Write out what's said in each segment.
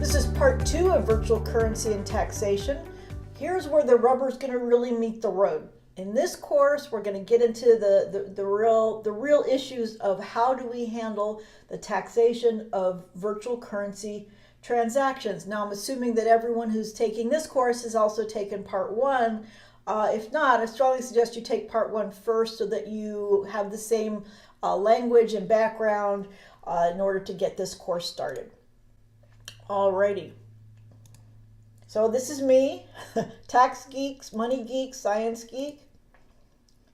This is part 2 of virtual currency and taxation. Here's where the rubber's going to really meet the road. In this course, we're going to get into the real issues of how do we handle the taxation of virtual currency transactions. Now, I'm assuming that everyone who's taking this course has also taken part 1. If not, I strongly suggest you take part 1 first so that you have the same language and background in order to get this course started. Alrighty. So this is me, tax geeks, money geek, science geek.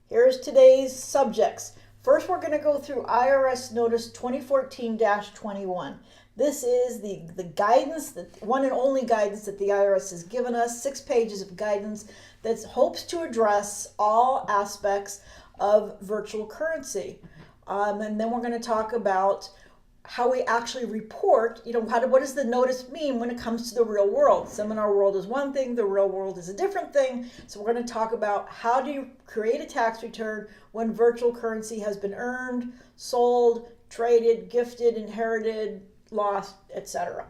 Here's today's subjects. First, we're going to go through IRS Notice 2014-21. This is the guidance, the one and only guidance that the IRS has given us, 6 pages of guidance that hopes to address all aspects of virtual currency. And then we're going to talk about how we actually report, what does the notice mean when it comes to the real world? Seminar world is one thing, the real world is a different thing. So we're going to talk about how do you create a tax return when virtual currency has been earned, sold, traded, gifted, inherited, lost, etc.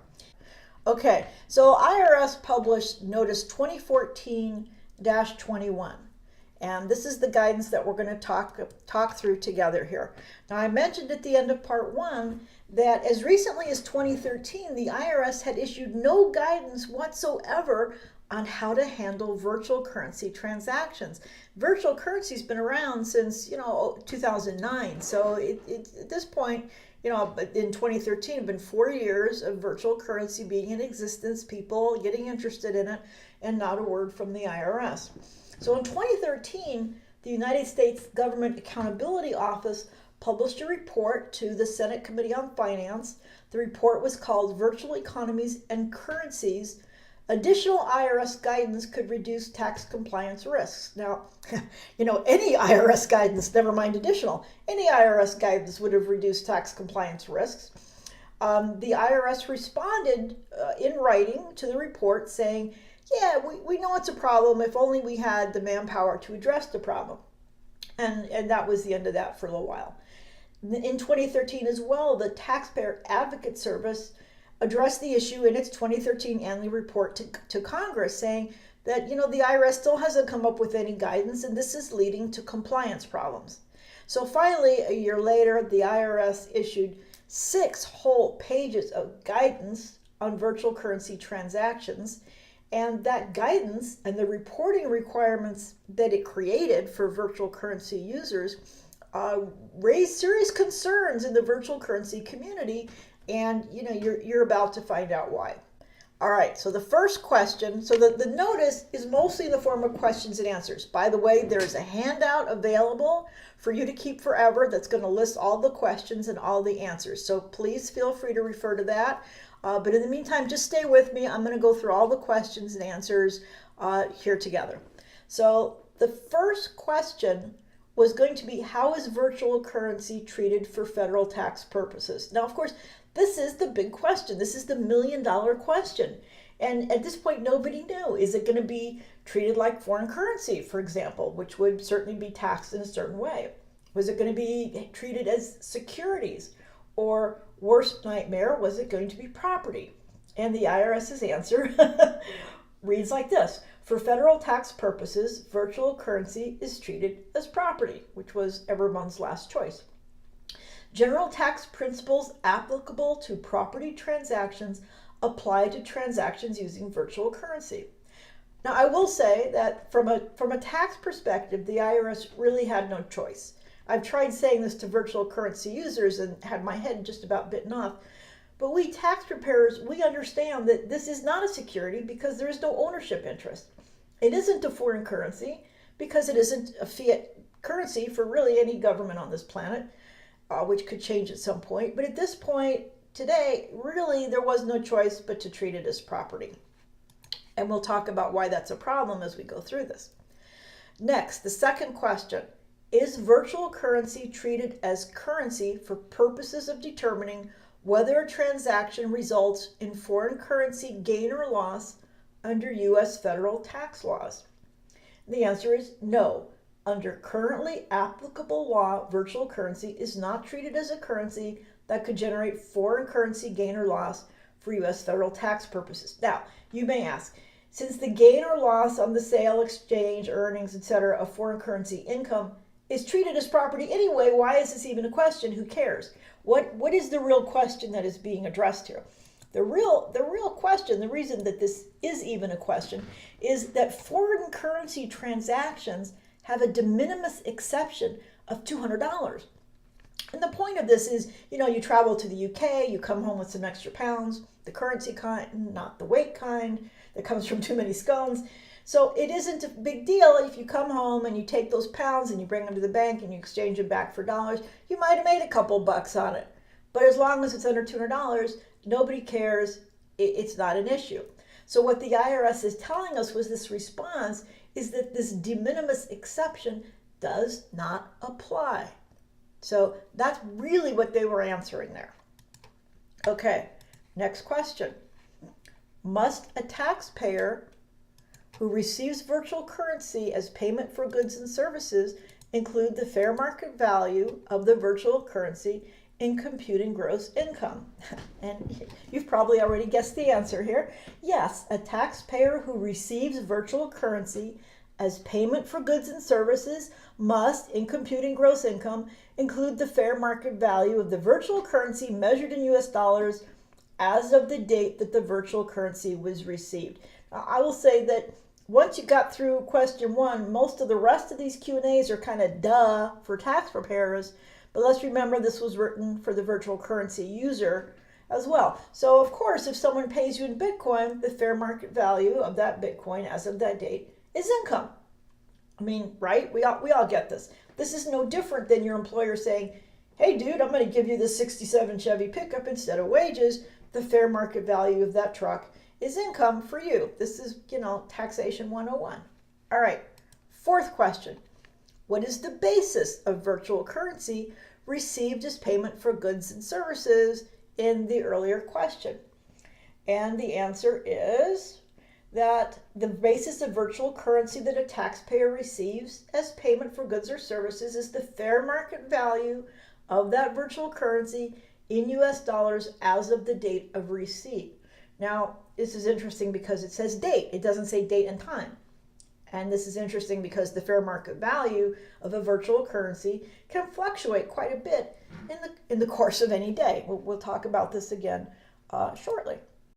Okay, so IRS published Notice 2014-21. And this is the guidance that we're going to talk through together here. Now, I mentioned at the end of part 1 that as recently as 2013, the IRS had issued no guidance whatsoever on how to handle virtual currency transactions. Virtual currency's been around since 2009. So at this point, in 2013, it's been 4 years of virtual currency being in existence, people getting interested in it, and not a word from the IRS. So in 2013, the United States Government Accountability Office published a report to the Senate Committee on Finance. The report was called Virtual Economies and Currencies. Additional IRS guidance could reduce tax compliance risks. Now, any IRS guidance, never mind additional, any IRS guidance would have reduced tax compliance risks. The IRS responded in writing to the report saying, yeah, we know it's a problem if only we had the manpower to address the problem. And that was the end of that for a little while. In 2013 as well, the Taxpayer Advocate Service addressed the issue in its 2013 annual report to Congress, saying that, the IRS still hasn't come up with any guidance, and this is leading to compliance problems. So finally, a year later, the IRS issued 6 whole pages of guidance on virtual currency transactions. And that guidance and the reporting requirements that it created for virtual currency users raised serious concerns in the virtual currency community. And you're about to find out why. All right, so the first question, so the notice is mostly in the form of questions and answers. By the way, there's a handout available for you to keep forever that's going to list all the questions and all the answers. So please feel free to refer to that. But in the meantime, just stay with me. I'm going to go through all the questions and answers here together. So the first question was going to be, how is virtual currency treated for federal tax purposes? Now, of course, this is the big question. This is the million-dollar question. And at this point, nobody knew. Is it going to be treated like foreign currency, for example, which would certainly be taxed in a certain way? Was it going to be treated as securities? Or worst nightmare, was it going to be property? And the IRS's answer reads like this. For federal tax purposes, virtual currency is treated as property, which was everyone's last choice. General tax principles applicable to property transactions apply to transactions using virtual currency. Now, I will say that from a tax perspective, the IRS really had no choice. I've tried saying this to virtual currency users and had my head just about bitten off. But we tax preparers, we understand that this is not a security because there is no ownership interest. It isn't a foreign currency because it isn't a fiat currency for really any government on this planet, which could change at some point. But at this point, today, really there was no choice but to treat it as property. And we'll talk about why that's a problem as we go through this. Next, the second question. Is virtual currency treated as currency for purposes of determining whether a transaction results in foreign currency gain or loss under U.S. federal tax laws? The answer is no. Under currently applicable law, virtual currency is not treated as a currency that could generate foreign currency gain or loss for U.S. federal tax purposes. Now, you may ask, since the gain or loss on the sale, exchange, earnings, etc. of foreign currency income is treated as property anyway, why is this even a question? Who cares? What is the real question that is being addressed here? The real question, the reason that this is even a question, is that foreign currency transactions have a de minimis exception of $200. And the point of this is, you travel to the UK, you come home with some extra pounds, the currency kind, not the weight kind, that comes from too many scones. So it isn't a big deal if you come home and you take those pounds and you bring them to the bank and you exchange them back for dollars. You might have made a couple bucks on it. But as long as it's under $200, nobody cares. It's not an issue. So what the IRS is telling us was this response is that this de minimis exception does not apply. So that's really what they were answering there. Okay, next question. Must a taxpayer who receives virtual currency as payment for goods and services include the fair market value of the virtual currency in computing gross income? And you've probably already guessed the answer here. Yes, a taxpayer who receives virtual currency as payment for goods and services must, in computing gross income, include the fair market value of the virtual currency measured in US dollars as of the date that the virtual currency was received. Now, I will say that once you got through question one, most of the rest of these Q&As are kind of duh for tax preparers, but let's remember this was written for the virtual currency user as well. So of course, if someone pays you in Bitcoin, the fair market value of that Bitcoin as of that date is income. I mean, right? We all get this. This is no different than your employer saying, hey dude, I'm going to give you this 67 Chevy pickup instead of wages. The fair market value of that truck is income for you. This is, taxation 101. All right, fourth question. What is the basis of virtual currency received as payment for goods and services in the earlier question? And the answer is that the basis of virtual currency that a taxpayer receives as payment for goods or services is the fair market value of that virtual currency in US dollars as of the date of receipt. Now, this is interesting because it says date. It doesn't say date and time. And this is interesting because the fair market value of a virtual currency can fluctuate quite a bit in the course of any day. We'll talk about this again shortly.